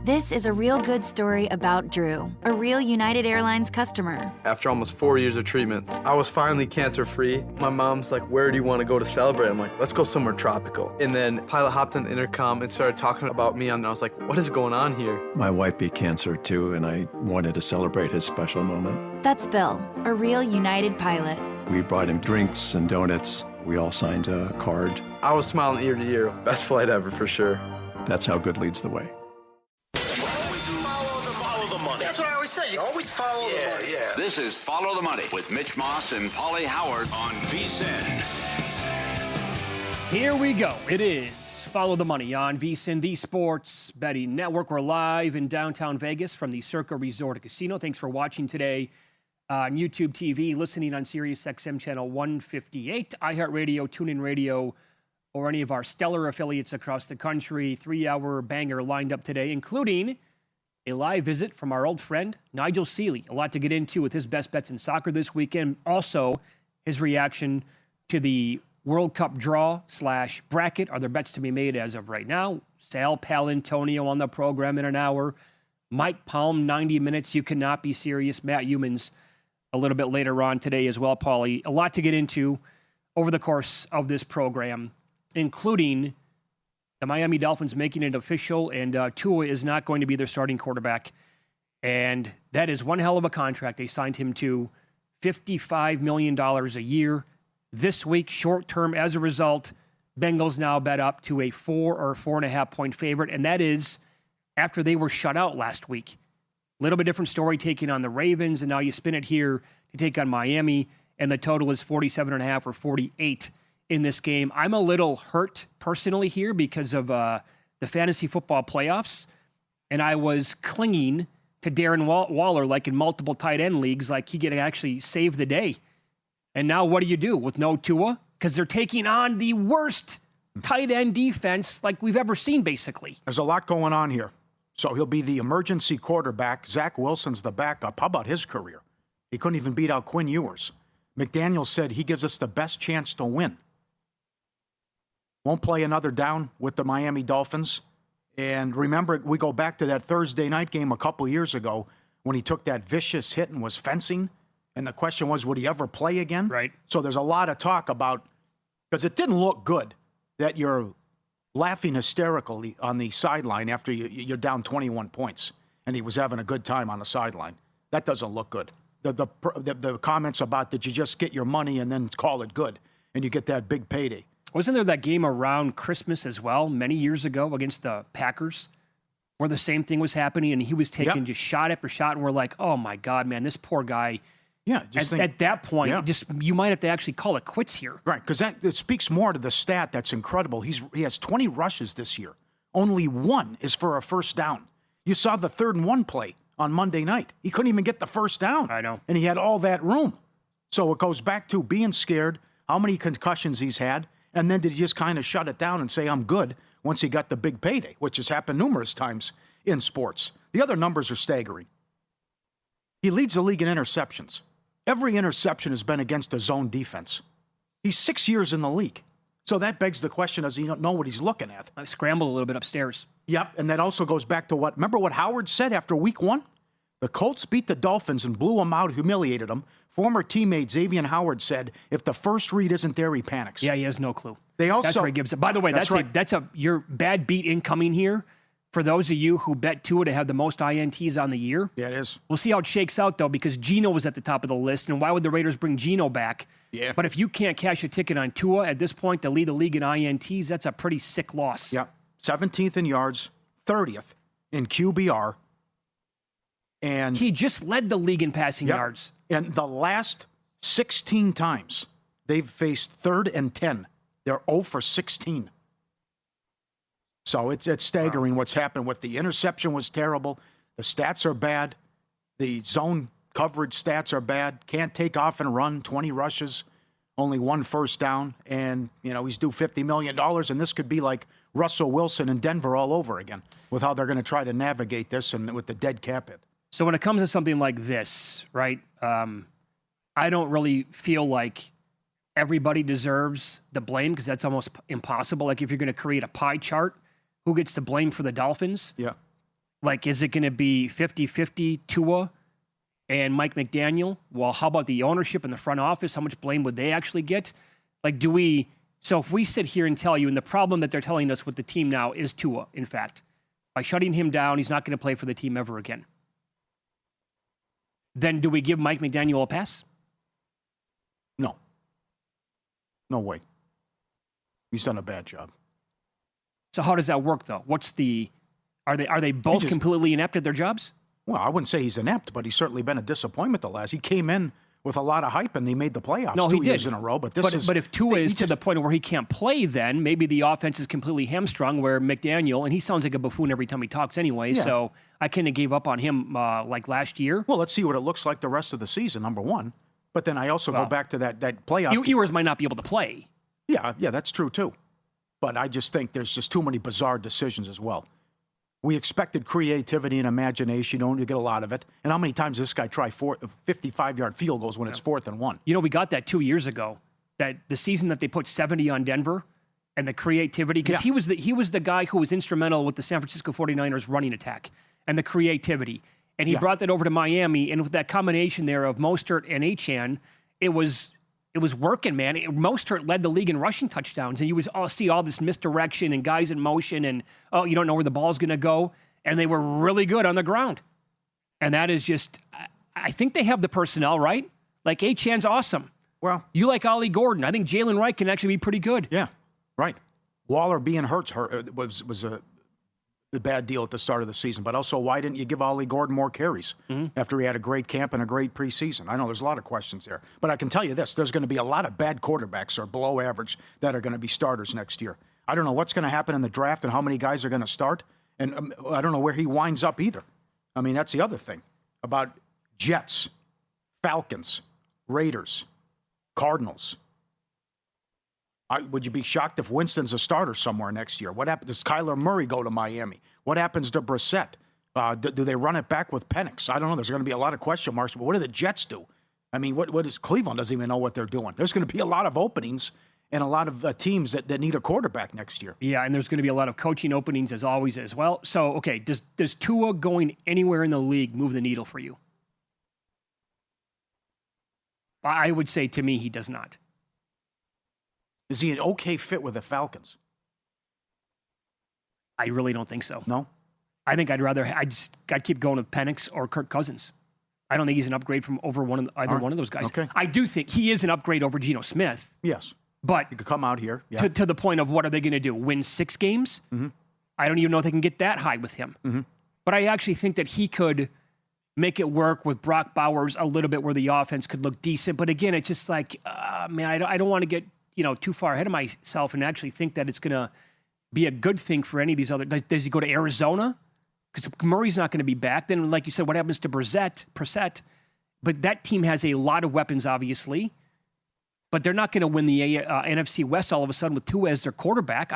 This is a real good story about Drew, a real United Airlines customer. After almost 4 years of treatments, I was finally cancer-free. My mom's like, where do you want to go to celebrate? I'm like, let's go somewhere tropical. And then Pilot hopped on the intercom and started talking about me, and I was like, what is going on here? My wife beat cancer too, and I wanted to celebrate his special moment. That's Bill, a real United pilot. We brought him drinks and donuts. We all signed a card. I was smiling ear to ear. Best flight ever for sure. That's how good leads the way. That's what I always say. You always follow the money. Yeah. This is Follow the Money with Mitch Moss and Pauly Howard on VSiN. Here we go. It is Follow the Money on VSiN, the Sports Betting Network. We're live in downtown Vegas from the Circa Resort and Casino. Thanks for watching today on YouTube TV, listening on Sirius XM channel 158, iHeartRadio, TuneIn Radio, or any of our stellar affiliates across the country. 3-hour banger lined up today, including a live visit from our old friend, Nigel Seeley. A lot to get into with his best bets in soccer this weekend. Also, his reaction to the World Cup draw / bracket. Are there bets to be made as of right now? Sal Palantonio on the program in an hour. Mike Palm, 90 minutes. You cannot be serious. Matt Humans a little bit later on today as well, Pauly. A lot to get into over the course of this program, including the Miami Dolphins making it official, and Tua is not going to be their starting quarterback. And that is one hell of a contract. They signed him to $55 million a year this week, short term. As a result, Bengals now bet up to a 4 or 4.5 point favorite, and that is after they were shut out last week. A little bit different story taking on the Ravens, and now you spin it here to take on Miami, and the total is 47.5 or 48 in this game. I'm a little hurt personally here because of the fantasy football playoffs, and I was clinging to Darren Waller like in multiple tight end leagues, like he could actually save the day. And now what do you do with no Tua? Because they're taking on the worst tight end defense like we've ever seen, basically. There's a lot going on here. So he'll be the emergency quarterback. Zach Wilson's the backup. How about his career? He couldn't even beat out Quinn Ewers. McDaniel said he gives us the best chance to win. Won't play another down with the Miami Dolphins. And remember, we go back to that Thursday night game a couple years ago when he took that vicious hit and was fencing. And the question was, would he ever play again? Right. So there's a lot of talk about, because it didn't look good that you're laughing hysterically on the sideline after you're down 21 points. And he was having a good time on the sideline. That doesn't look good. The comments about, did you just get your money and then call it good? And you get that big payday. Wasn't there that game around Christmas as well, many years ago against the Packers, where the same thing was happening and he was taking just shot after shot, and we're like, oh my God, man, this poor guy. Yeah, at that point, you might have to actually call it quits here. Right, because it speaks more to the stat that's incredible. He has 20 rushes this year. Only one is for a first down. You saw the 3rd and 1 play on Monday night. He couldn't even get the first down. I know. And he had all that room. So it goes back to being scared, how many concussions he's had, and then did he just kind of shut it down and say, I'm good, once he got the big payday, which has happened numerous times in sports. The other numbers are staggering. He leads the league in interceptions. Every interception has been against a zone defense. He's 6 years in the league. So that begs the question, does he not know what he's looking at? I scrambled a little bit upstairs. Yep, and that also goes back to remember what Howard said after week 1? The Colts beat the Dolphins and blew them out, humiliated them. Former teammate Xavier Howard said, if the first read isn't there, he panics. Yeah, he has no clue. That's where he gives it. By the way, that's your bad beat incoming here. For those of you who bet Tua to have the most INTs on the year. Yeah, it is. We'll see how it shakes out, though, because Geno was at the top of the list, and why would the Raiders bring Geno back? Yeah. But if you can't cash a ticket on Tua at this point to lead the league in INTs, that's a pretty sick loss. Yeah, 17th in yards, 30th in QBR. And he just led the league in passing yards. And the last 16 times they've faced 3rd and 10, they're 0 for 16. So it's staggering what's happened with the interception was terrible. The stats are bad. The zone coverage stats are bad. Can't take off and run, 20 rushes, only 1 first down. And, he's due $50 million. And this could be like Russell Wilson in Denver all over again with how they're going to try to navigate this and with the dead cap hit. So when it comes to something like this, right, I don't really feel like everybody deserves the blame because that's almost impossible. Like if you're going to create a pie chart, who gets the blame for the Dolphins? Yeah. Like, is it going to be 50-50 Tua and Mike McDaniel? Well, how about the ownership and the front office? How much blame would they actually get? Like, so if we sit here and tell you, and the problem that they're telling us with the team now is Tua, in fact, by shutting him down, he's not going to play for the team ever again. Then do we give Mike McDaniel a pass? No. No way. He's done a bad job. So how does that work, though? Are they both completely inept at their jobs? Well, I wouldn't say he's inept, but he's certainly been a disappointment he came in with a lot of hype and they made the playoffs 2 years in a row. But if Tua is to the point where he can't play, then maybe the offense is completely hamstrung. Where McDaniel, and he sounds like a buffoon every time he talks anyway. Yeah. So I kind of gave up on him like last year. Well, let's see what it looks like the rest of the season. Number one, but then I also go back to that playoff. Ewers might not be able to play. Yeah, that's true too. But I just think there's just too many bizarre decisions as well. We expected creativity and imagination. You don't get a lot of it. And how many times this guy try 55-yard field goals when it's 4th and 1? We got that 2 years ago. That the season that they put 70 on Denver and the creativity, because he was the guy who was instrumental with the San Francisco 49ers running attack and the creativity. And he brought that over to Miami. And with that combination there of Mostert and Achane, it was working, man. Mostert led the league in rushing touchdowns, and you would see all this misdirection and guys in motion, and you don't know where the ball's going to go, and they were really good on the ground. And that is just, I think they have the personnel, right? Like, Achane's awesome. Well, you like Ollie Gordon. I think Jalen Wright can actually be pretty good. Yeah, right. Waller being hurt was the bad deal at the start of the season. But also, why didn't you give Ollie Gordon more carries after he had a great camp and a great preseason? I know there's a lot of questions there. But I can tell you this, there's going to be a lot of bad quarterbacks or below average that are going to be starters next year. I don't know what's going to happen in the draft and how many guys are going to start. And I don't know where he winds up either. I mean, that's the other thing about Jets, Falcons, Raiders, Cardinals. Would you be shocked if Winston's a starter somewhere next year? What happens? Does Kyler Murray go to Miami? What happens to Brissett? Do they run it back with Penix? I don't know. There's going to be a lot of question marks. But what do the Jets do? I mean, what is Cleveland doesn't even know what they're doing. There's going to be a lot of openings and a lot of teams that need a quarterback next year. Yeah, and there's going to be a lot of coaching openings as always as well. So, okay, does Tua going anywhere in the league move the needle for you? I would say, to me, he does not. Is he an okay fit with the Falcons? I really don't think so. No? I think I'd keep going with Penix or Kirk Cousins. I don't think he's an upgrade from over one of those guys. Okay. I do think he is an upgrade over Geno Smith. Yes. But he could come out here. Yeah. To the point of what are they going to do? Win 6 games? Mm-hmm. I don't even know if they can get that high with him. Mm-hmm. But I actually think that he could make it work with Brock Bowers a little bit where the offense could look decent. But again, it's just like, man, I don't want to get too far ahead of myself and actually think that it's going to be a good thing for any of these other. Does he go to Arizona? Because Murray's not going to be back. Then, like you said, what happens to Brissett? But that team has a lot of weapons, obviously. But they're not going to win the NFC West all of a sudden with Tua as their quarterback.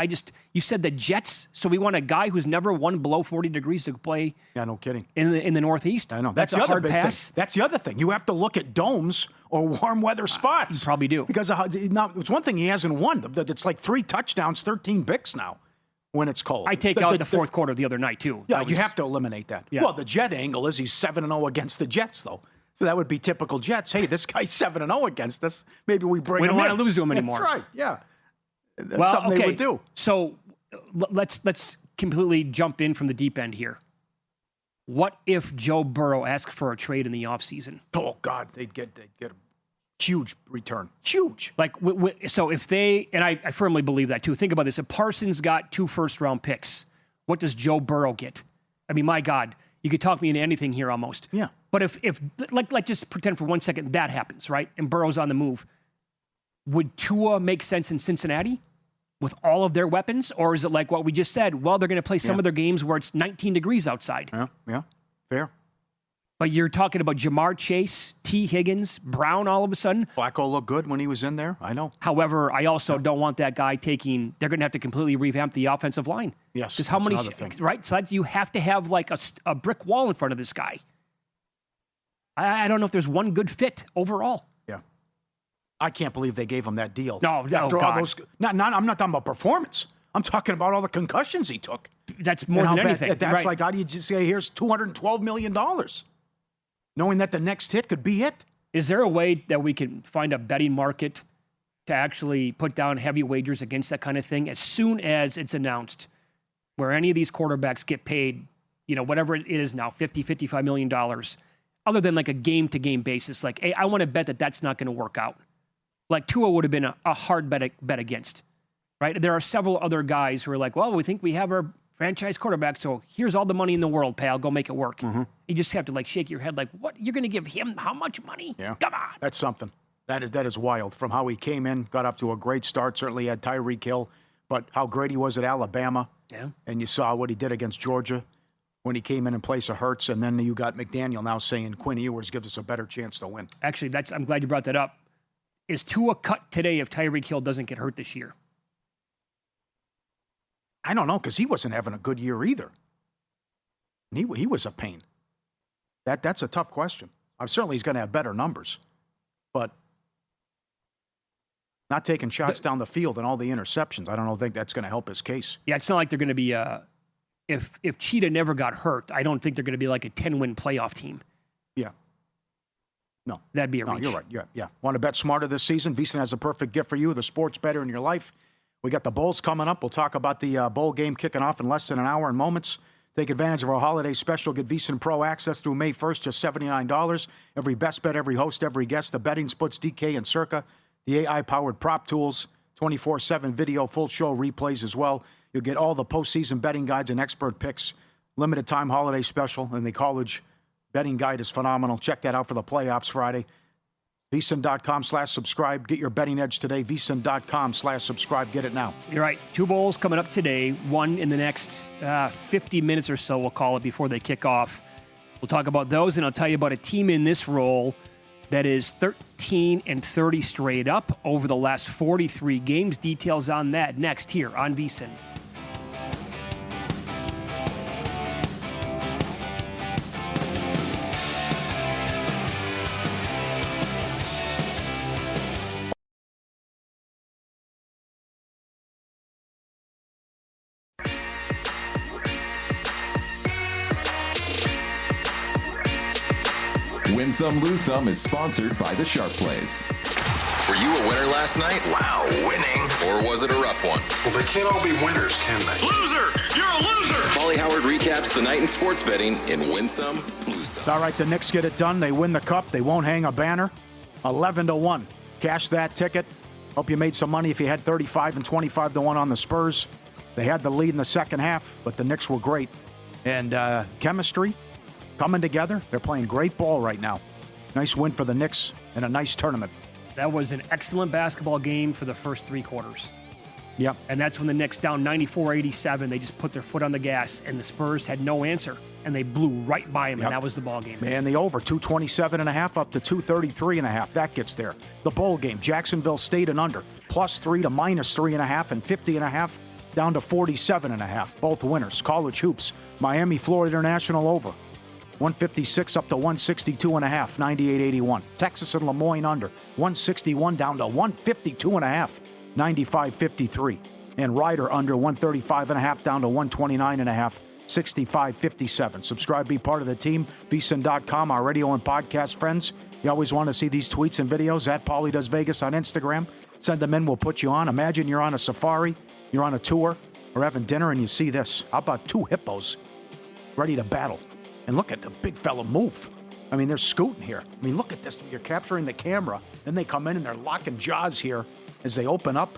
You said the Jets, so we want a guy who's never won below 40 degrees to play. Yeah, no kidding. In the Northeast. I know. That's a hard pass. That's the other thing. You have to look at domes or warm weather spots. You probably do. Because now, it's one thing he hasn't won. It's like 3 touchdowns, 13 picks now when it's cold. I take out the fourth quarter the other night, too. Yeah, you have to eliminate that. Yeah. Well, the Jet angle is he's 7-0 against the Jets, though. So that would be typical Jets. Hey, this guy's 7-0 against us. Maybe we bring him in. We don't want to lose to him anymore. That's right, yeah. That's something they would do. So let's completely jump in from the deep end here. What if Joe Burrow asked for a trade in the offseason? Oh, God, they'd get a huge return. Huge. Like, so if they, and I firmly believe that, too. Think about this. If Parsons got 2 first-round picks, what does Joe Burrow get? I mean, my God, you could talk me into anything here almost. Yeah. But if just pretend for 1 second that happens, right? And Burrow's on the move. Would Tua make sense in Cincinnati with all of their weapons? Or is it like what we just said? Well, they're going to play some of their games where it's 19 degrees outside. Yeah, fair. But you're talking about Jamar Chase, T. Higgins, Brown all of a sudden. Flacco looked good when he was in there, I know. However, I also don't want that guy they're going to have to completely revamp the offensive line. Yes, because how many, right? So you have to have like a brick wall in front of this guy. I don't know if there's one good fit overall. Yeah. I can't believe they gave him that deal. No, after all those, I'm not talking about performance. I'm talking about all the concussions he took. That's more And than how anything. That's right. like, how do you just say, here's $212 million, knowing that the next hit could be it? Is there a way that we can find a betting market to actually put down heavy wagers against that kind of thing as soon as it's announced, where any of these quarterbacks get paid, whatever it is now, $50-55 million, other than like a game-to-game basis? Like, hey, I want to bet that that's not going to work out. Like Tua would have been a hard bet against, right? There are several other guys who are like, well, we think we have our franchise quarterback, so here's all the money in the world, pal. Go make it work. Mm-hmm. You just have to like shake your head like, what? You're going to give him how much money? Yeah. Come on. That's something. That is wild. From how he came in, got off to a great start. Certainly had Tyreek Hill, but how great he was at Alabama. Yeah. And you saw what he did against Georgia when he came in place of Hurts. And then you got McDaniel now saying Quinn Ewers gives us a better chance to win. Actually, I'm glad you brought that up. Is Tua cut today if Tyreek Hill doesn't get hurt this year? I don't know, because he wasn't having a good year either. He was a pain. That's a tough question. Certainly he's going to have better numbers, but not taking shots down the field and all the interceptions, I don't think that's going to help his case. Yeah, it's not like they're going to be if Cheetah never got hurt, I don't think they're going to be like a 10-win playoff team. Yeah. No. That'd be a reach. No, you're right. Yeah. Want to bet smarter this season? VSiN has a perfect gift for you, the sports bettor in your life. We got the Bowls coming up. We'll talk about the bowl game kicking off in less than an hour in moments. Take advantage of our holiday special. Get VSiN Pro access through May 1st, just $79. Every best bet, every host, every guest. The betting splits, DK and Circa. The AI-powered prop tools, 24/7 video, full show replays as well. You'll get all the postseason betting guides and expert picks. Limited time holiday special, and the college betting guide is phenomenal. Check that out for the playoffs Friday. VSiN.com/subscribe. Get your betting edge today. VSiN.com/subscribe. Get it now. You're right. 2 bowls coming up today. One in the next 50 minutes or so, we'll call it, before they kick off. We'll talk about those, and I'll tell you about a team in this role that is 13-30 straight up over the last 43 games. Details on that next here on VSiN. Win Some, Lose Some is sponsored by the Sharp Plays. Were you a winner last night? Wow, winning. Or was it a rough one? Well, they can't all be winners, can they? Loser! You're a loser! Pauly Howard recaps the night in sports betting in Win Some, Lose Some. All right, the Knicks get it done. They win the cup. They won't hang a banner. 11-1. Cash that ticket. Hope you made some money if you had 35 and 25-1 on the Spurs. They had the lead in the second half, but the Knicks were great. And chemistry coming together. They're playing great ball right now. Nice win for the Knicks and a nice tournament. That was an excellent basketball game for the first 3 quarters. Yep. And that's when the Knicks, down 94-87, they just put their foot on the gas, and the Spurs had no answer, and they blew right by them, Yep. and that was the ball game. Man, the over, 227.5 up to 233.5. That gets there. The bowl game, Jacksonville State and under, +3 to -3.5, and 50.5 down to 47.5. Both winners. College hoops, Miami, Florida International over. 156 up to 162.5, 98-81. Texas and Lemoyne under, 161 down to 152.5, 95-53. And Ryder under 135.5 down to 129.5, 65-57. Subscribe, be part of the team. VSiN.com, our radio and podcast friends. You always want to see these tweets and videos at Pauly Does Vegas on Instagram. Send them in, we'll put you on. Imagine you're on a safari, you're on a tour, or having dinner, and you see this. How about 2 hippos ready to battle? And look at the big fella move. I mean, they're scooting here. I mean, look at this. You're capturing the camera. Then they come in and they're locking jaws here as they open up.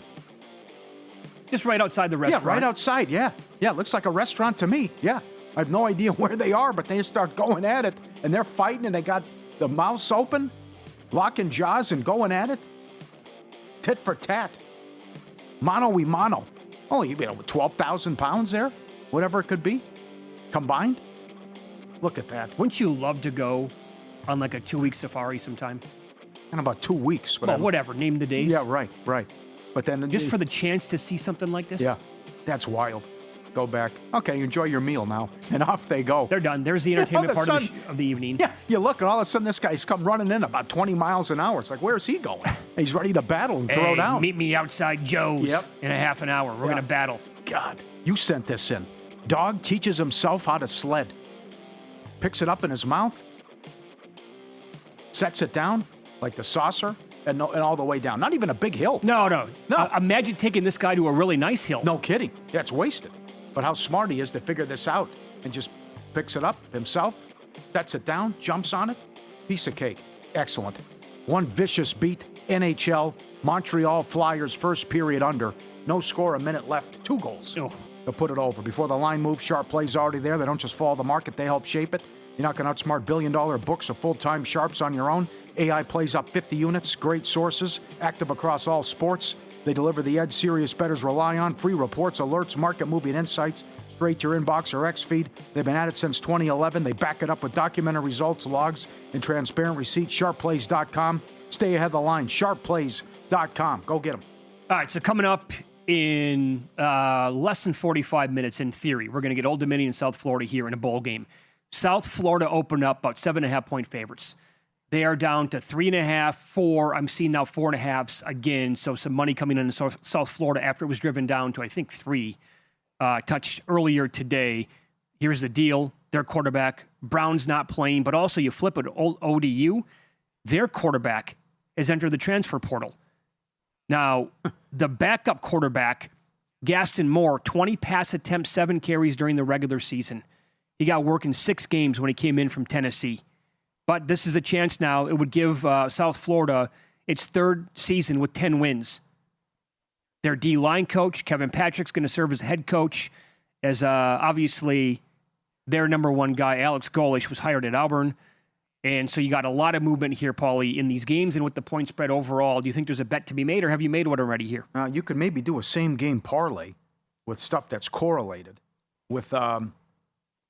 Just right outside the restaurant. Yeah, right outside, yeah. Yeah, it looks like a restaurant to me, yeah. I have no idea where they are, but they start going at it, and they're fighting, and they got the mouths open, locking jaws and going at it. Tit for tat. Mano-y-mano. Oh, you know, 12,000 pounds there? Whatever it could be, combined. Look at that. Wouldn't you love to go on like a 2-week safari sometime? In about 2 weeks. But Well, whatever. Name the days. Yeah, right. But then Just for the chance to see something like this? Yeah, that's wild. Go back. Okay, enjoy your meal now. And off they go. They're done. There's the entertainment the part of the evening. Yeah, you look, and all of a sudden this guy's come running in about 20 miles an hour. It's like, where's he going? He's ready to battle and throw Hey, down. meet me outside Joe's Yep. in a half an hour. We're going to battle. God. You sent this in. Dog teaches himself how to sled. Picks it up in his mouth. Sets it down like the saucer and all the way down. Not even a big hill. No. Imagine taking this guy to a really nice hill. No kidding. That's wasted. But how smart he is to figure this out and just picks it up himself, sets it down, jumps on it. Piece of cake. Excellent. One vicious beat. NHL, Montreal Flyers first period under. No score, a minute left. 2 goals to put it over. Before the line moves, sharp plays already there. They don't just follow the market, they help shape it. You're not going to outsmart billion-dollar books of full-time sharps on your own. AI plays up 50 units, great sources, active across all sports. They deliver the edge serious bettors rely on. Free reports, alerts, market-moving insights, straight to your inbox or X-feed. They've been at it since 2011. They back it up with documented results, logs, and transparent receipts. Sharpplays.com. Stay ahead of the line. Sharpplays.com. Go get them. All right, so coming up in less than 45 minutes, in theory, we're going to get Old Dominion and South Florida here in a bowl game. South Florida opened up about 7.5-point favorites. They are down to 3.5, 4. I'm seeing now 4.5s again. So some money coming in South Florida after it was driven down to, I think, 3. Touched earlier today. Here's the deal. Their quarterback, Brown's not playing, but also you flip it, ODU, their quarterback has entered the transfer portal. Now, the backup quarterback, Gaston Moore, 20 pass attempts, 7 carries during the regular season. He got work in 6 games when he came in from Tennessee. But this is a chance now. It would give South Florida its 3rd season with 10 wins. Their D-line coach, Kevin Patrick's going to serve as head coach, as obviously their number 1 guy, Alex Golish, was hired at Auburn. And so you got a lot of movement here, Pauly, in these games and with the point spread overall. Do you think there's a bet to be made, or have you made one already here? You could maybe do a same-game parlay with stuff that's correlated with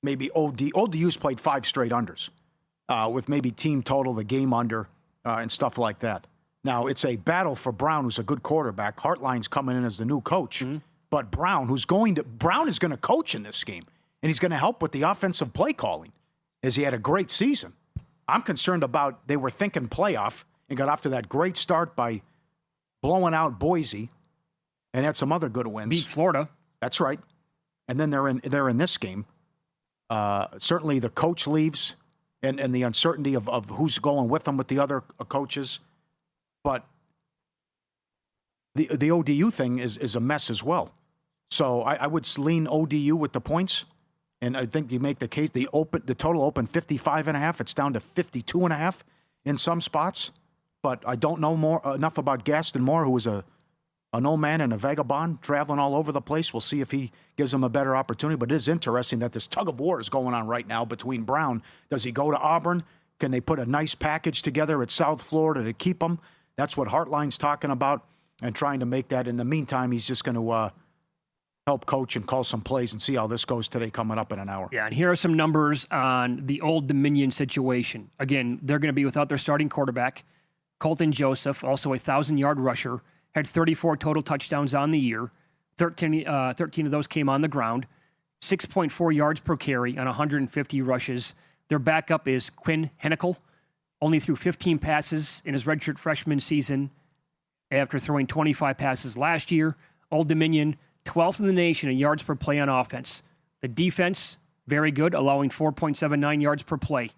maybe ODU's played 5 straight unders with maybe team total, the game under, and stuff like that. Now, it's a battle for Brown, who's a good quarterback. Hartline's coming in as the new coach. Mm-hmm. But Brown is going to coach in this game, and he's going to help with the offensive play calling, as he had a great season. I'm concerned about they were thinking playoff and got off to that great start by blowing out Boise and had some other good wins. Beat Florida. That's right. And then they're in this game. Certainly the coach leaves and the uncertainty of who's going with them with the other coaches. But the ODU thing is a mess as well. So I would lean ODU with the points. And I think you make the case, the total opened 55.5. It's down to 52.5 in some spots. But I don't know enough about Gaston Moore, who was an old man and a vagabond traveling all over the place. We'll see if he gives them a better opportunity. But it is interesting that this tug of war is going on right now between Brown. Does he go to Auburn? Can they put a nice package together at South Florida to keep him? That's what Hartline's talking about and trying to make that. In the meantime, he's just going to help coach and call some plays and see how this goes today coming up in an hour. Yeah, and here are some numbers on the Old Dominion situation. Again, they're going to be without their starting quarterback, Colton Joseph, also a 1,000-yard rusher, had 34 total touchdowns on the year. 13 of those came on the ground, 6.4 yards per carry on 150 rushes. Their backup is Quinn Hennikel, only threw 15 passes in his redshirt freshman season after throwing 25 passes last year. Old Dominion, 12th in the nation in yards per play on offense. The defense, very good, allowing 4.79 yards per play.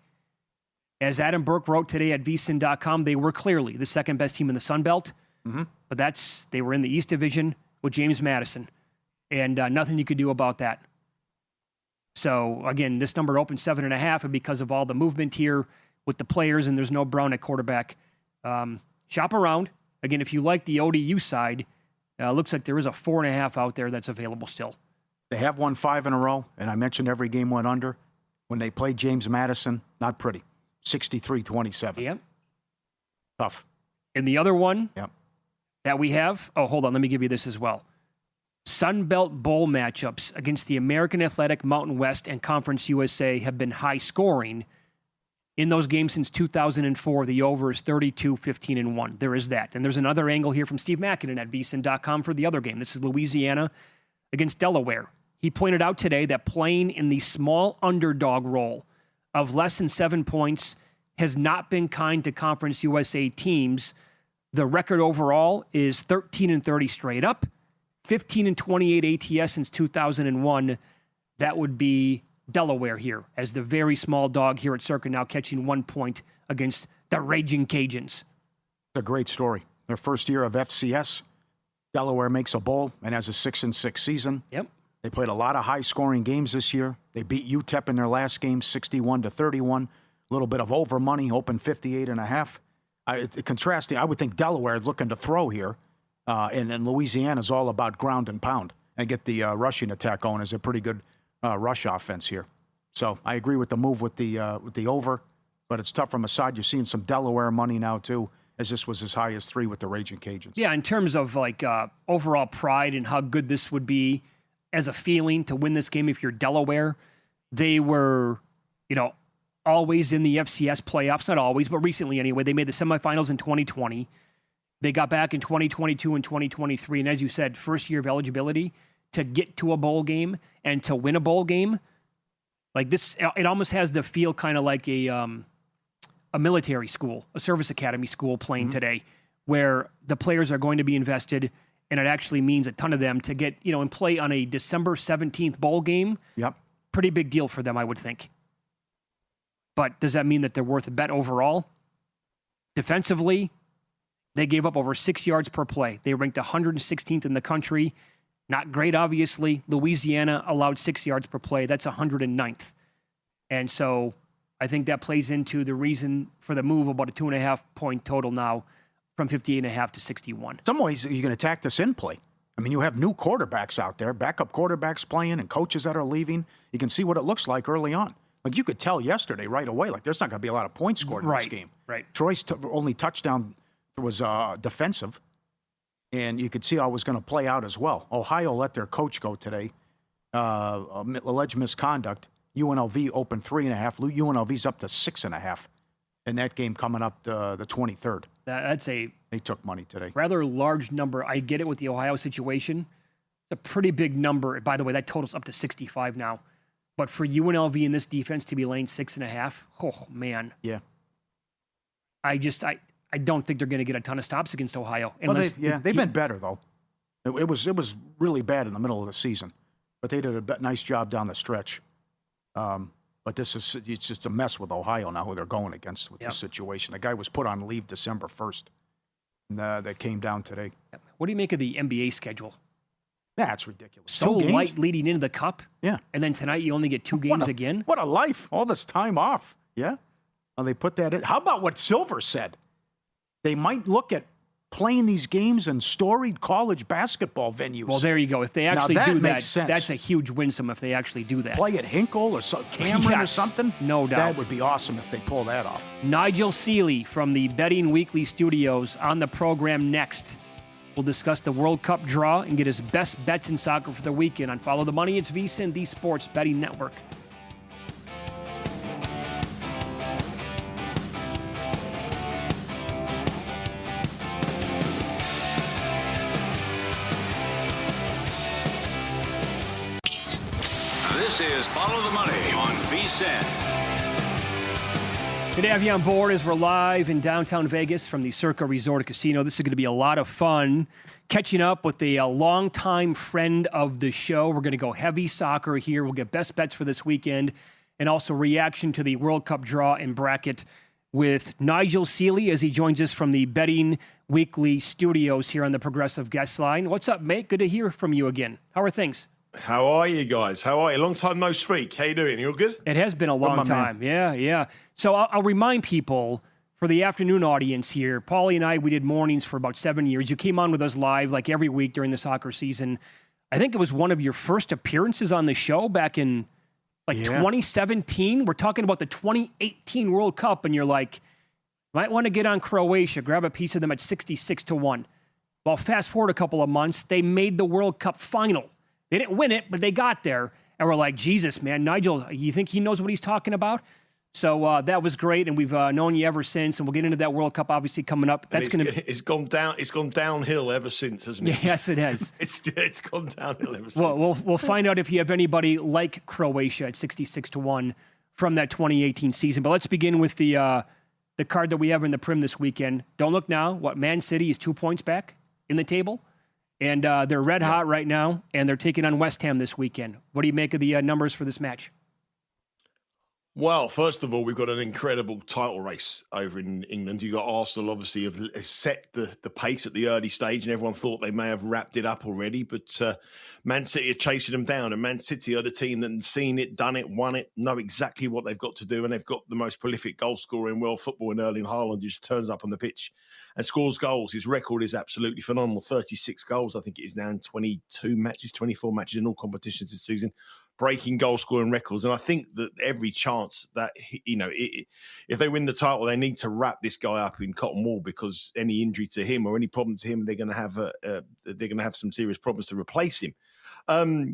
As Adam Burke wrote today at vsin.com, they were clearly the second-best team in the Sun Belt. Mm-hmm. But they were in the East Division with James Madison, and nothing you could do about that. So, again, this number opened 7.5, and because of all the movement here with the players, and there's no Brown at quarterback, shop around. Again, if you like the ODU side, looks like there is a 4.5 out there that's available still. They have won 5 in a row, and I mentioned every game went under. When they played James Madison, not pretty. 63-27. Yep. Tough. And the other one yep. that we have, hold on, let me give you this as well. Sun Belt Bowl matchups against the American Athletic, Mountain West, and Conference USA have been high scoring. In those games since 2004, the over is 32-15-1. There is that. And there's another angle here from Steve Makinen at vsin.com for the other game. This is Louisiana against Delaware. He pointed out today that playing in the small underdog role of less than 7 points has not been kind to Conference USA teams. The record overall is 13-30 straight up, 15 and 28 ATS since 2001. That would be Delaware here as the very small dog here at Circa, now catching 1 point against the Raging Cajuns. It's a great story. Their first year of FCS, Delaware makes a bowl and has a 6-6 season. Yep. They played a lot of high-scoring games this year. They beat UTEP in their last game, 61-31. A little bit of over money, open 58.5. Contrasting, I would think Delaware is looking to throw here, and then Louisiana is all about ground and pound and get the rushing attack going. Is a pretty good rush offense here. So I agree with the move with the over, but it's tough from a side. You're seeing some Delaware money now too, as this was as high as 3 with the Raging Cajuns. Yeah, in terms of like overall pride and how good this would be as a feeling to win this game if you're Delaware. They were, always in the FCS playoffs. Not always, but recently anyway. They made the semifinals in 2020. They got back in 2022 and 2023. And as you said, first year of eligibility to get to a bowl game and to win a bowl game. Like this, it almost has the feel kind of like a military school, a service academy school playing today, where the players are going to be invested, and it actually means a ton of them to get, and play on a December 17th bowl game. Yep. Pretty big deal for them, I would think. But does that mean that they're worth a bet overall? Defensively, they gave up over 6 yards per play. They ranked 116th in the country. Not great, obviously. Louisiana allowed 6 yards per play. That's 109th. And so I think that plays into the reason for the move, about a 2.5 point total now from 58.5 to 61. In some ways, you can attack this in play. I mean, you have new quarterbacks out there, backup quarterbacks playing, and coaches that are leaving. You can see what it looks like early on. Like, you could tell yesterday right away, like, there's not going to be a lot of points scored in this game. Right. Troy's only touchdown was defensive, and you could see how it was going to play out as well. Ohio let their coach go today. Alleged misconduct. UNLV opened 3.5. UNLV's up to 6.5 in that game coming up the 23rd. That's They took money today. rather large number. I get it with the Ohio situation. It's a pretty big number. By the way, that totals up to 65 now. But for UNLV in this defense to be laying 6.5, oh, man. Yeah. I don't think they're going to get a ton of stops against Ohio. Well, they've been better, though. It was really bad in the middle of the season. But they did a nice job down the stretch. But it's just a mess with Ohio now, who they're going against with this situation. The guy was put on leave December 1st. And that came down today. What do you make of the NBA schedule? That's ridiculous. So light leading into the Cup. Yeah. And then tonight you only get 2 games again. What a life. All this time off. Yeah. And they put that in. How about what Silver said? They might look at playing these games in storied college basketball venues. Well, there you go. If they actually do that, makes sense. that's a huge winsome if they actually do that. Play at Hinkle or Cameron or something? No doubt. That would be awesome if they pull that off. Nigel Seeley from the Betting Weekly Studios on the program next. We'll discuss the World Cup draw and get his best bets in soccer for the weekend on Follow the Money. It's VSiN, the Sports Betting Network. This is Follow the Money on VSiN. Good to have you on board as we're live in downtown Vegas from the Circa Resort Casino. This is going to be a lot of fun. Catching up with a longtime friend of the show. We're going to go heavy soccer here. We'll get best bets for this weekend and also reaction to the World Cup draw and bracket with Nigel Seeley as he joins us from the Betting Weekly Studios here on the Progressive Guest Line. What's up, mate? Good to hear from you again. How are things? How are you guys? How are you? Long time no speak. How you doing? You all good? It has been a long time. Yeah. So I'll remind people for the afternoon audience here, Pauly and I, we did mornings for about 7 years. You came on with us live like every week during the soccer season. I think it was one of your first appearances on the show back in 2017. We're talking about the 2018 World Cup, and you're like, might want to get on Croatia, grab a piece of them at 66-1. Well, fast forward a couple of months, they made the World Cup final. They didn't win it, but they got there. And we're like, Jesus, man, Nigel, you think he knows what he's talking about? So that was great, and we've known you ever since. And we'll get into that World Cup, obviously, coming up. That's going to. It's gone down. It's gone downhill ever since, hasn't it? Yes, it has. It's gone downhill ever since. Well, we'll find out if you have anybody like Croatia at 66-1 from that 2018 season. But let's begin with the card that we have in the Prim this weekend. Don't look now. Man City is 2 points back in the table. And they're red hot right now, and they're taking on West Ham this weekend. What do you make of the numbers for this match? Well, first of all, we've got an incredible title race over in England. You got Arsenal, obviously, have set the pace at the early stage, and everyone thought they may have wrapped it up already. But Man City are chasing them down, and Man City are the team that have seen it, done it, won it, know exactly what they've got to do, and they've got the most prolific goal scorer in world football in Erling Haaland, who just turns up on the pitch and scores goals. His record is absolutely phenomenal. 36 goals, I think it is now in 22 matches, 24 matches in all competitions this season. Breaking goal scoring records. And I think that every chance that, if they win the title, they need to wrap this guy up in cotton wool, because any injury to him or any problem to him, they're going to have some serious problems to replace him.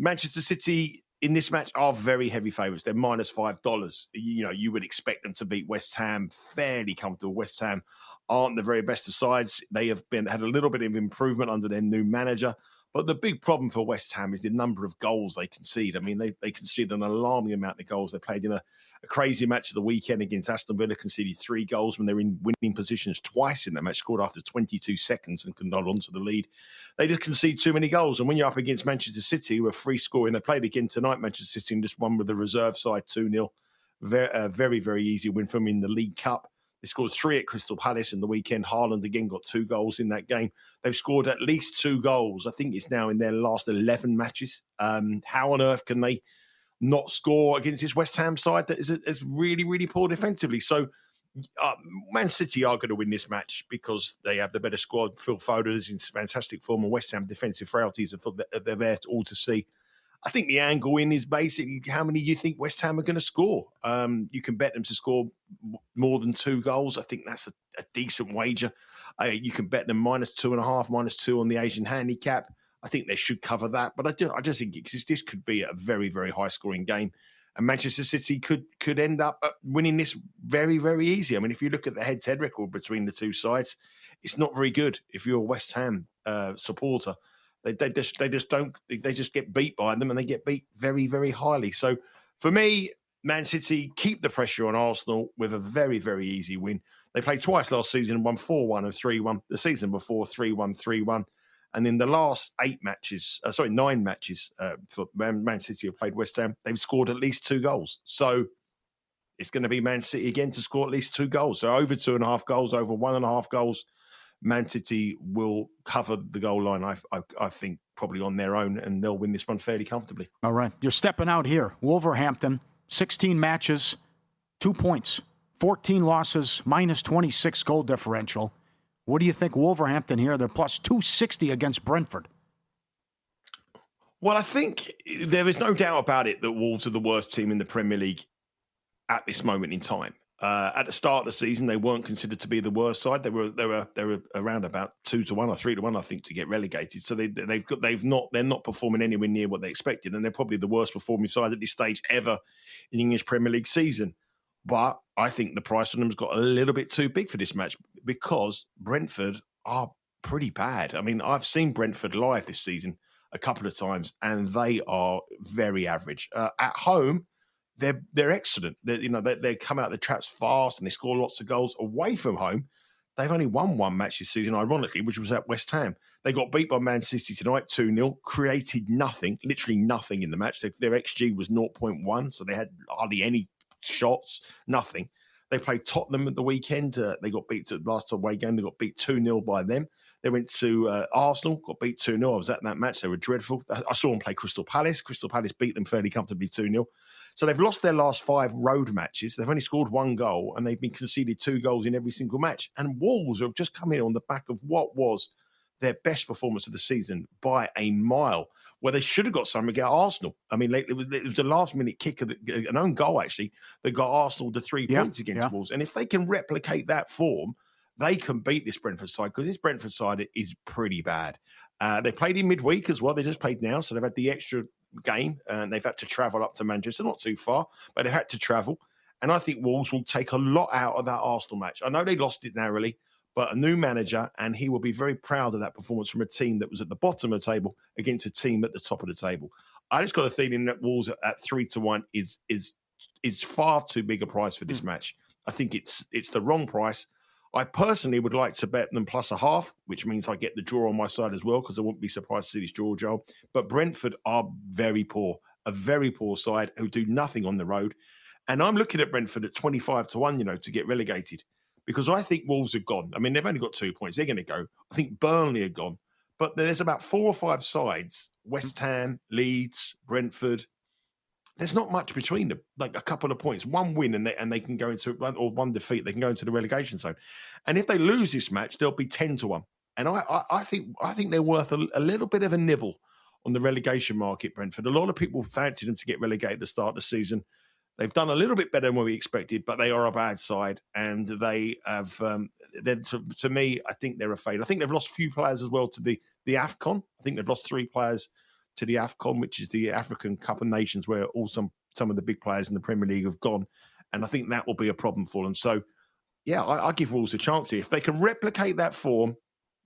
Manchester City in this match are very heavy favourites. They're -$5. You would expect them to beat West Ham fairly comfortable. West Ham aren't the very best of sides. They have had a little bit of improvement under their new manager. But the big problem for West Ham is the number of goals they concede. I mean, they conceded an alarming amount of goals. They played in a crazy match of the weekend against Aston Villa, conceded 3 goals when they were in winning positions twice in that match, scored after 22 seconds and could hold on to the lead. They just concede too many goals. And when you're up against Manchester City, who are free scoring, they played again tonight, Manchester City, and just won with the reserve side 2-0. Very, very easy win from in the League Cup. They scored 3 at Crystal Palace in the weekend. Haaland again got 2 goals in that game. They've scored at least 2 goals. I think it's now in their last 11 matches. How on earth can they not score against this West Ham side that is really, really poor defensively? So Man City are going to win this match because they have the better squad. Phil Foden is in fantastic form, and West Ham defensive frailties they're there all to see. I think the angle in is basically how many you think West Ham are going to score. You can bet them to score more than 2 goals. I think that's a decent wager. You can bet them -2.5, -2 on the Asian handicap. I think they should cover that. But I just think this could be a very, very high-scoring game. And Manchester City could end up winning this very, very easy. I mean, if you look at the head-to-head record between the two sides, it's not very good if you're a West Ham supporter. They just get beat by them, and they get beat very, very highly. So for me, Man City keep the pressure on Arsenal with a very, very easy win. They played twice last season and won 4-1 and 3-1. The season before, 3-1, 3-1. And in the last 9 matches for Man City have played West Ham, they've scored at least 2 goals. So it's going to be Man City again to score at least 2 goals. So over 2.5 goals, over 1.5 goals. Man City will cover the goal line, I think, probably on their own, and they'll win this one fairly comfortably. All right. You're stepping out here. Wolverhampton, 16 matches, 2 points, 14 losses, -26 goal differential. What do you think Wolverhampton here? They're +260 against Brentford. Well, I think there is no doubt about it that Wolves are the worst team in the Premier League at this moment in time. At the start of the season, they weren't considered to be the worst side. They were around about 2-1 or 3-1, I think, to get relegated. So they're not performing anywhere near what they expected, and they're probably the worst performing side at this stage ever in English Premier League season. But I think the price on them has got a little bit too big for this match because Brentford are pretty bad. I mean, I've seen Brentford live this season a couple of times, and they are very average. At home, they're excellent. They come out the traps fast and they score lots of goals. Away from home, they've only won 1 match this season, ironically, which was at West Ham. They got beat by Man City tonight, 2-0, created nothing, literally nothing in the match. Their XG was 0.1, so they had hardly any shots, nothing. They played Tottenham at the weekend. They got beat to the last away game. They got beat 2-0 by them. They went to Arsenal, got beat 2-0. I was at that match. They were dreadful. I saw them play Crystal Palace. Crystal Palace beat them fairly comfortably 2-0. So they've lost their last 5 road matches. They've only scored 1 goal, and they've been conceded 2 goals in every single match. And Wolves have just come in on the back of what was their best performance of the season by a mile, where they should have got something against Arsenal. I mean, it was the last-minute kick of an own goal, actually, that got Arsenal the 3 points against Wolves. And if they can replicate that form, they can beat this Brentford side, because this Brentford side is pretty bad. They played in midweek as well. They just played now, so they've had the extra game, and they've had to travel up to Manchester, not too far, but they've had to travel. And I think Wolves will take a lot out of that Arsenal match. I know they lost it narrowly, but a new manager, and he will be very proud of that performance from a team that was at the bottom of the table against a team at the top of the table. I just got a feeling that Wolves at 3-1 is far too big a price for this match. I think it's the wrong price. I personally would like to bet them +0.5, which means I get the draw on my side as well, because I wouldn't be surprised to see this draw, Joel. But Brentford are very poor, a very poor side who do nothing on the road. And I'm looking at Brentford at 25-1, to get relegated, because I think Wolves are gone. I mean, they've only got 2 points. They're going to go. I think Burnley are gone. But there's about 4 or 5 sides, West Ham, Leeds, Brentford. There's not much between them, like a couple of points. One win and they can go into, or one defeat, they can go into the relegation zone. And if they lose this match, they'll be 10-1. And I think they're worth a little bit of a nibble on the relegation market, Brentford. A lot of people fancied them to get relegated at the start of the season. They've done a little bit better than what we expected, but they are a bad side. And they have, to me, I think they're a fade. I think they've lost a few players as well to the AFCON. I think they've lost 3 players to the AFCON, which is the African Cup of Nations, where some of the big players in the Premier League have gone. And I think that will be a problem for them. So, yeah, I give Wolves a chance here. If they can replicate that form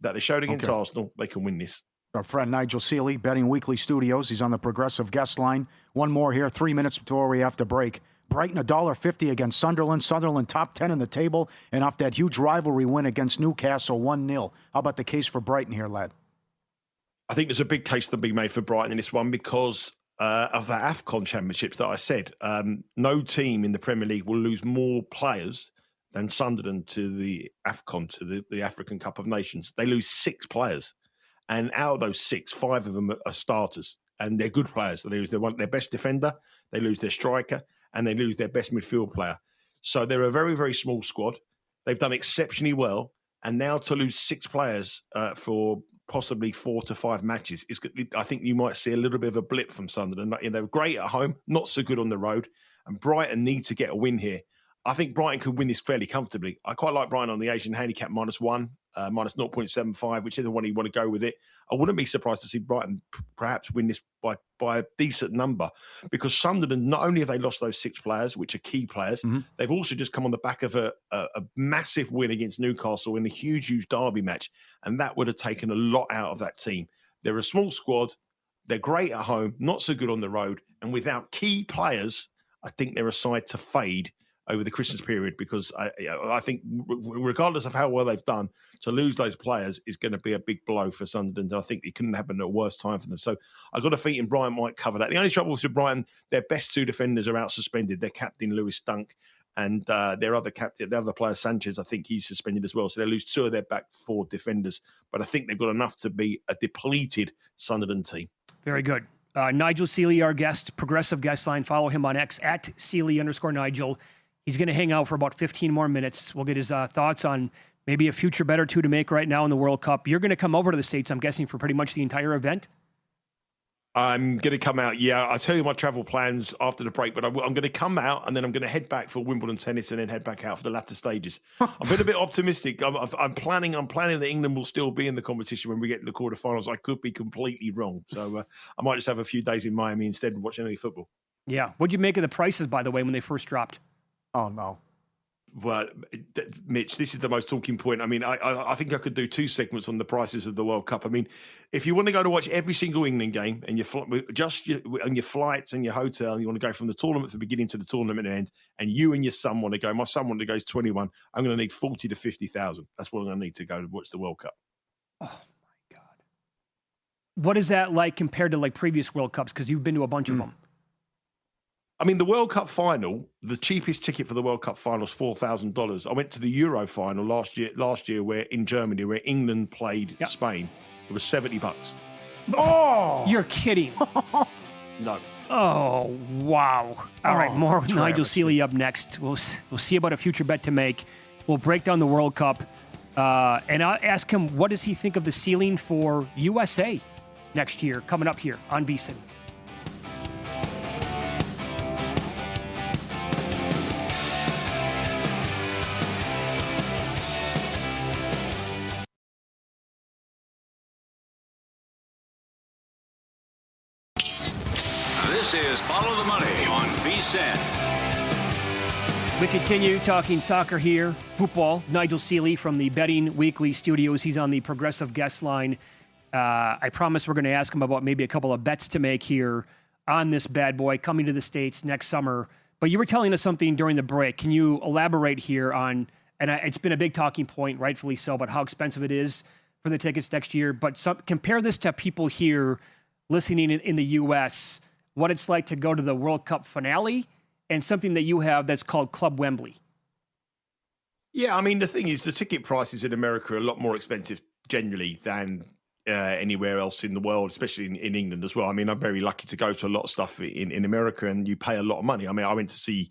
that they showed against Arsenal, they can win this. Our friend Nigel Seeley, Betting Weekly Studios. He's on the Progressive guest line. One more here, 3 minutes before we have to break. Brighton $1.50 against Sunderland. Sunderland top 10 in the table, and off that huge rivalry win against Newcastle 1-0. How about the case for Brighton here, lad? I think there's a big case to be made for Brighton in this one because of the AFCON championships that I said. No team in the Premier League will lose more players than Sunderland to the AFCON, to the African Cup of Nations. They lose 6 players. And out of those 6, 5 of them are starters. And they're good players. They lose their best defender, they lose their striker, and they lose their best midfield player. So they're a very, very small squad. They've done exceptionally well. And now to lose 6 players for possibly 4 to 5 matches, I think you might see a little bit of a blip from Sunderland. They're great at home, not so good on the road. And Brighton need to get a win here. I think Brighton could win this fairly comfortably. I quite like Brighton on the Asian handicap -1, minus 0.75, whichever one you want to go with it. I wouldn't be surprised to see Brighton perhaps win this by a decent number, because Sunderland, not only have they lost those 6 players, which are key players, they've also just come on the back of a massive win against Newcastle in a huge derby match, and that would have taken a lot out of that team. They're a small squad. They're great at home, not so good on the road, and without key players, I think they're a side to fade over the Christmas period, because I think regardless of how well they've done, to lose those players is going to be a big blow for Sunderland. And I think it couldn't happen at a worse time for them. So I've got a feeling Brighton might cover that. The only trouble with Brighton, their best 2 defenders are out suspended. Their captain, Lewis Dunk, and their other captain, the other player, Sanchez, I think he's suspended as well. So they lose 2 of their back 4 defenders. But I think they've got enough to be a depleted Sunderland team. Very good. Nigel Seeley, our guest, Progressive guest line. Follow him on X at Seeley_Nigel. He's going to hang out for about 15 more minutes. We'll get his thoughts on maybe a future bet or 2 to make right now in the World Cup. You're going to come over to the States, I'm guessing, for pretty much the entire event? I'm going to come out, yeah. I'll tell you my travel plans after the break, but I'm going to come out and then I'm going to head back for Wimbledon tennis and then head back out for the latter stages. I'm being a bit optimistic. I'm planning that England will still be in the competition when we get to the quarterfinals. I could be completely wrong. So I might just have a few days in Miami instead of watching any football. Yeah. What'd you make of the prices, by the way, when they first dropped? Oh, no. Well, Mitch, this is the most talking point. I mean, I think I could do 2 segments on the prices of the World Cup. I mean, if you want to go to watch every single England game and on your flights and your hotel, you want to go from the tournament to the beginning to the tournament end, and you and your son want to go, my son wants to go to 21, I'm going to need 40 to 50,000. That's what I'm going to need to go to watch the World Cup. Oh, my God. What is that like compared to like previous World Cups? Because you've been to a bunch of them. I mean, the World Cup final, the cheapest ticket for the World Cup final is $4,000. I went to the Euro final last year where in Germany, where England played Spain. It was $70. Oh! You're kidding. No. Oh, wow. All right, more with Nigel Seeley up next. We'll see about a future bet to make. We'll break down the World Cup. And I'll ask him, what does he think of the ceiling for USA next year, coming up here on VSiN? This is Follow the Money on VSiN. We continue talking soccer here, football. Nigel Seeley from the Betting Weekly Studios. He's on the Progressive guest line. I promise we're going to ask him about maybe a couple of bets to make here on this bad boy coming to the States next summer. But you were telling us something during the break. Can you elaborate here on and it's been a big talking point, rightfully so, about how expensive it is for the tickets next year. But compare this to people here listening in the U.S., what it's like to go to the World Cup finale and something that you have that's called Club Wembley. Yeah, I mean, the thing is, the ticket prices in America are a lot more expensive generally than anywhere else in the world, especially in England as well. I mean, I'm very lucky to go to a lot of stuff in America, and you pay a lot of money. I mean, I went to see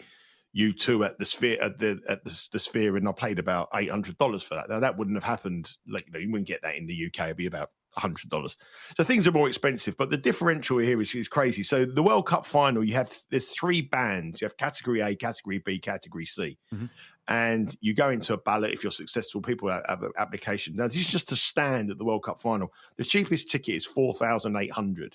U2 at the Sphere at the Sphere, and I paid about $800 for that. Now, that wouldn't have happened. Like, you wouldn't get that in the UK. It'd be about $100. So things are more expensive, but the differential here is crazy. So the World Cup final, there's 3 bands. You have category A, category B, category C. Mm-hmm. And you go into a ballot if you're successful. People have an application. Now, this is just to stand at the World Cup final. The cheapest ticket is $4,800.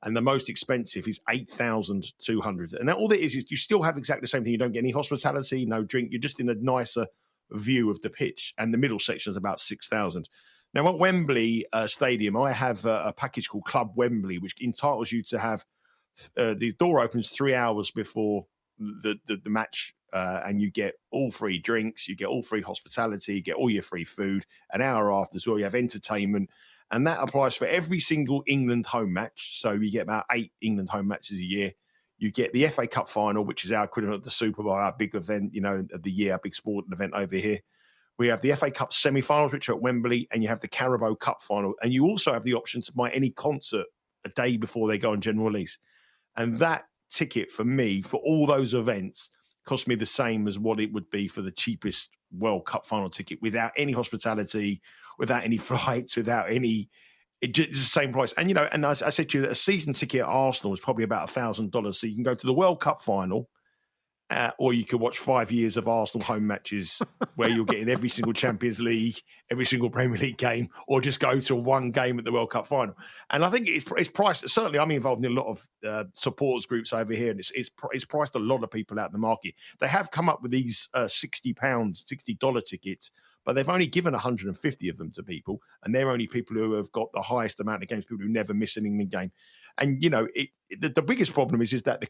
And the most expensive is $8,200. And all it is you still have exactly the same thing. You don't get any hospitality, no drink. You're just in a nicer view of the pitch. And the middle section is about $6,000. Now, at Wembley Stadium, I have a package called Club Wembley, which entitles you to have the door opens 3 hours before the match, and you get all free drinks, you get all free hospitality, you get all your free food. An hour after as well, you have entertainment, and that applies for every single England home match. So you get about 8 England home matches a year. You get the FA Cup final, which is our equivalent of the Super Bowl, our big event, of the year, our big sporting event over here. We have the FA Cup semi-finals, which are at Wembley, and you have the Carabao Cup final. And you also have the option to buy any concert a day before they go on general release. And that ticket for me, for all those events, cost me the same as what it would be for the cheapest World Cup final ticket, without any hospitality, without any flights, without any... It's the same price. And, and I said to you that a season ticket at Arsenal is probably about $1,000. So you can go to the World Cup final, or you could watch 5 years of Arsenal home matches where you're getting every single Champions League, every single Premier League game, or just go to one game at the World Cup final. And I think it's priced. Certainly, I'm involved in a lot of supporters groups over here, and it's priced a lot of people out in the market. They have come up with these $60 tickets, but they've only given 150 of them to people, and they're only people who have got the highest amount of games, people who never miss an England game. And, the biggest problem is that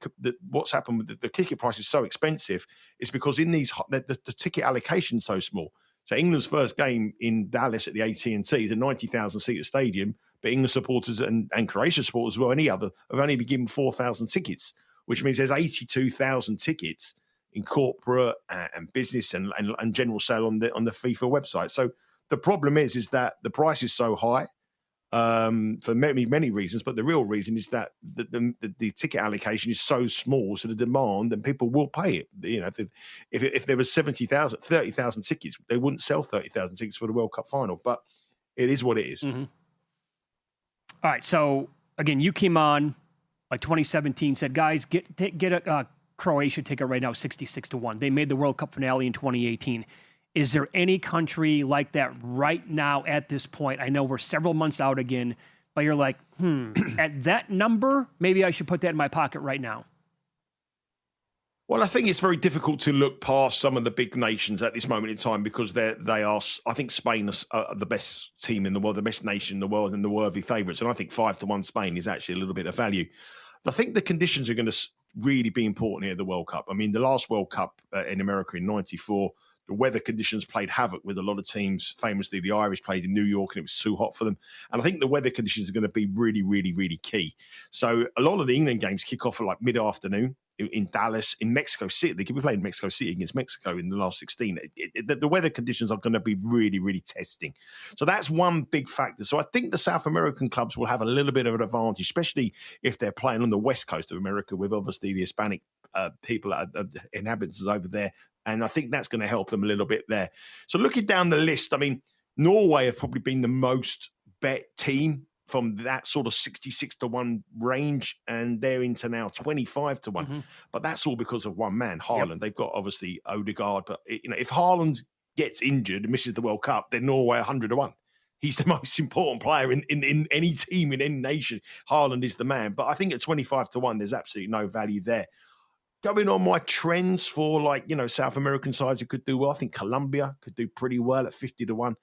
what's happened with the ticket price is so expensive is because in these, the ticket allocation is so small. So England's first game in Dallas at the AT&T is a 90,000-seater stadium, but England supporters and Croatia supporters, as well, any other, have only been given 4,000 tickets, which means there's 82,000 tickets in corporate and business and general sale on the FIFA website. So the problem is that the price is so high, for many reasons, but the real reason is that the ticket allocation is so small, so the demand, and people will pay it. If there was 30,000 tickets, they wouldn't sell 30,000 tickets for the World Cup final, but it is what it is. Mm-hmm. All right, so again, you came on like 2017, said, guys, get a Croatia ticket right now, 66-1. They made the World Cup finale in 2018. Is there any country like that right now at this point? I know we're several months out again, but you're like, at that number, maybe I should put that in my pocket right now. Well, I think it's very difficult to look past some of the big nations at this moment in time because they are. I think Spain are the best team in the world, the best nation in the world, and the worthy favourites. And I think 5-1 Spain is actually a little bit of value. I think the conditions are going to really be important here at the World Cup. I mean, the last World Cup in America in '94. The weather conditions played havoc with a lot of teams. Famously, the Irish played in New York and it was too hot for them. And I think the weather conditions are going to be really, really, really key. So a lot of the England games kick off at like mid-afternoon in Dallas, in Mexico City. They could be playing Mexico City against Mexico in the last 16. The weather conditions are going to be really, really testing. So that's one big factor. So I think the South American clubs will have a little bit of an advantage, especially if they're playing on the west coast of America with obviously the Hispanic people, inhabitants over there. And I think that's going to help them a little bit there. So looking down the list, I mean, Norway have probably been the most bet team from that sort of 66-1 range, and they're into now 25-1. Mm-hmm. But that's all because of one man, Haaland. Yep. They've got obviously Odegaard, but if Haaland gets injured and misses the World Cup, then Norway 100-1. He's the most important player in any team, in any nation. Haaland is the man. But I think at 25-1, there's absolutely no value there. Going on my trends for South American sides who could do well, I think Colombia could do pretty well at 50-1.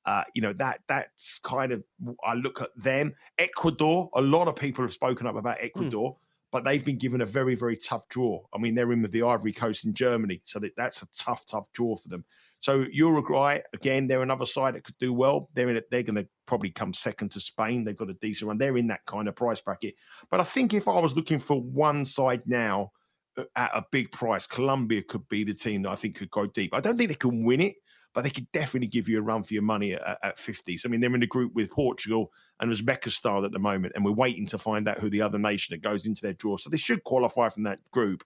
That's kind of, I look at them. Ecuador, a lot of people have spoken up about Ecuador, but they've been given a very, very tough draw. I mean, they're in with the Ivory Coast in Germany, so that's a tough draw for them. So Uruguay, again, they're another side that could do well. They're going to probably come second to Spain. They've got a decent run. They're in that kind of price bracket. But I think if I was looking for one side now at a big price, Colombia could be the team that I think could go deep. I don't think they can win it, but they could definitely give you a run for your money at 50s. I mean, they're in the group with Portugal and Uzbekistan at the moment, and we're waiting to find out who the other nation that goes into their draw. So they should qualify from that group.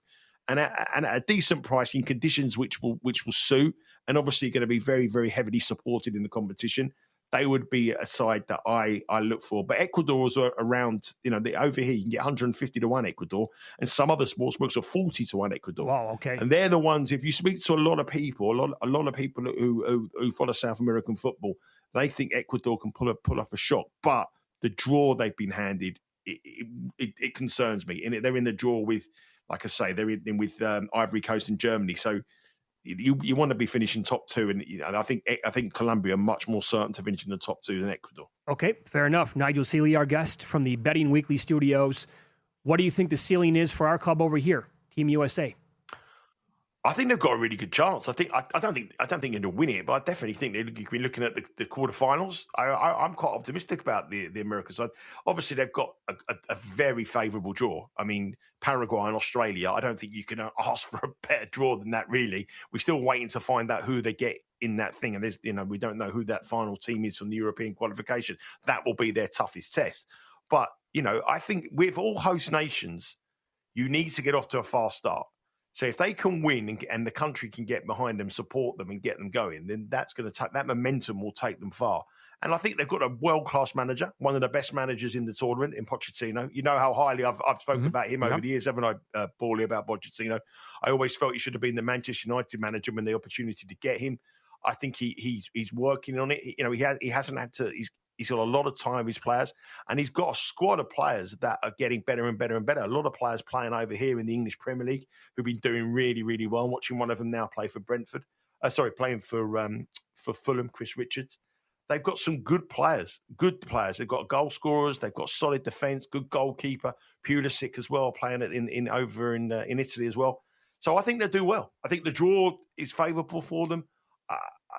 And at a decent price in conditions which will suit, and obviously going to be very, very heavily supported in the competition, they would be a side that I look for. But Ecuador is around, over here you can get 150 to 1 Ecuador, and some other sportsbooks are 40 to 1 Ecuador. Wow, okay. And they're the ones, if you speak to a lot of people, a lot of people who follow South American football, they think Ecuador can pull off a shot. But the draw they've been handed, it concerns me. And they're in the draw with, like I say, they're in with Ivory Coast and Germany. So you want to be finishing top two, and I think Colombia are much more certain to finish in the top two than Ecuador. Okay, fair enough. Nigel Seeley, our guest from the Betting Weekly Studios. What do you think the ceiling is for our club over here, Team USA? I think they've got a really good chance. I don't think they're going to win it, but I definitely think they could be looking at the quarterfinals. I'm quite optimistic about the American side. Obviously, they've got a very favourable draw. I mean, Paraguay and Australia. I don't think you can ask for a better draw than that. Really, we're still waiting to find out who they get in that thing, and we don't know who that final team is from the European qualification. That will be their toughest test. But I think with all host nations, you need to get off to a fast start. So if they can win and the country can get behind them, support them and get them going, then that's going to take that momentum will take them far. And I think they've got a world-class manager, one of the best managers in the tournament in Pochettino. You know how highly I've spoken about him over the years, haven't I, Pauly, about Pochettino? I always felt he should have been the Manchester United manager when the opportunity to get him. I think he's working on it. He hasn't had to. He's got a lot of time with his players, and he's got a squad of players that are getting better and better and better. A lot of players playing over here in the English Premier League who've been doing really, really well. I'm watching one of them now play for playing for Fulham, Chris Richards. They've got some good players. They've got goal scorers. They've got solid defence, good goalkeeper, Pulisic as well, playing it over in Italy as well. So I think they'll do well. I think the draw is favourable for them.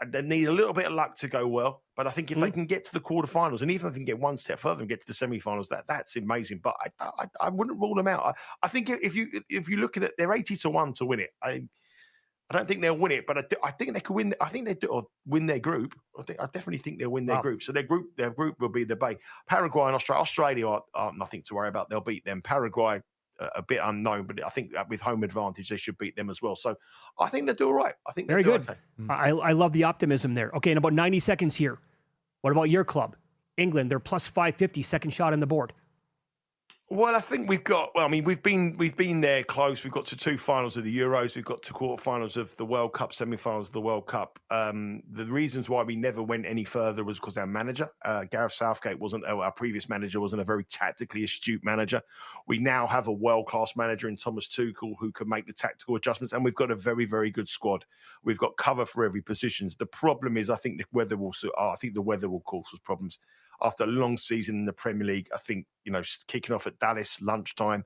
They need a little bit of luck to go well, but I think if they can get to the quarterfinals, and even if they can get one step further and get to the semi-finals, that's amazing. But I wouldn't rule them out. I think if you look at it, they're 80 to 1 to win it. I don't think they'll win it, but I think they could win. I think they do or win their group. I definitely think they'll win their group. So their group will be the Bay. Paraguay and Australia are nothing to worry about. They'll beat them. Paraguay, a bit unknown, but I think with home advantage, they should beat them as well. So I think they'll do all right. I think very good. Okay. I love the optimism there. Okay, in about 90 seconds here, what about your club? England, they're plus 550, second shot on the board. Well, I think we've been there close. We've got to 2 finals of the Euros. We've got to quarterfinals of the World Cup, semi-finals of the World Cup. The reasons why we never went any further was because our manager, Gareth Southgate, our previous manager, wasn't a very tactically astute manager. We now have a world-class manager in Thomas Tuchel who can make the tactical adjustments, and we've got a very, very good squad. We've got cover for every position. The problem is, I think the weather will cause us problems. After a long season in the Premier League, I think, kicking off at Dallas lunchtime,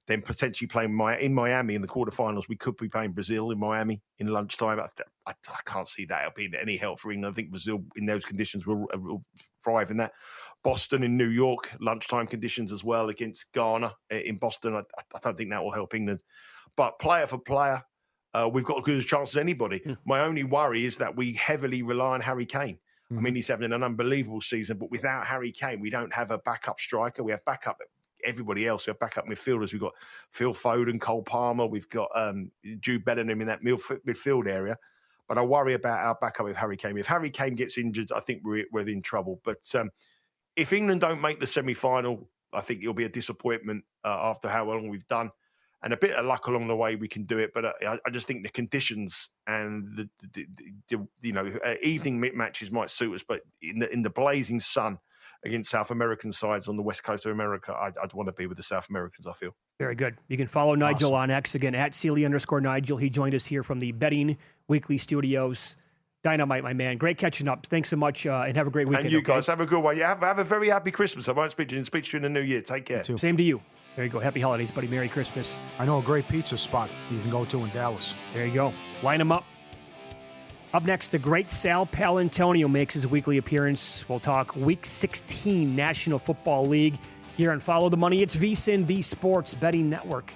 then potentially playing in Miami in the quarterfinals. We could be playing Brazil in Miami in lunchtime. I can't see that being any help for England. I think Brazil in those conditions will thrive in that. Boston in New York, lunchtime conditions as well against Ghana in Boston. I don't think that will help England. But player for player, we've got as good a chance as anybody. My only worry is that we heavily rely on Harry Kane. I mean, he's having an unbelievable season, but without Harry Kane, we don't have a backup striker. We have backup everybody else. We have backup midfielders. We've got Phil Foden, Cole Palmer. We've got Jude Bellingham in that midfield area. But I worry about our backup with Harry Kane. If Harry Kane gets injured, I think we're in trouble. But if England don't make the semi-final, I think it'll be a disappointment after how long we've done. And a bit of luck along the way, we can do it. But I just think the conditions and the evening matches might suit us. But in the blazing sun against South American sides on the west coast of America, I'd want to be with the South Americans, I feel. Very good. You can follow Nigel on X again, at Seeley_Nigel. He joined us here from the Betting Weekly Studios. Dynamite, my man. Great catching up. Thanks so much, and have a great weekend. And you guys have a good one. Yeah, have a very happy Christmas. I won't speak to you in the new year. Take care. Same to you. There you go. Happy holidays, buddy. Merry Christmas. I know a great pizza spot you can go to in Dallas. There you go. Line them up. Up next, the great Sal Paolantonio makes his weekly appearance. We'll talk Week 16 National Football League here on Follow the Money. It's VSiN, the Sports Betting Network.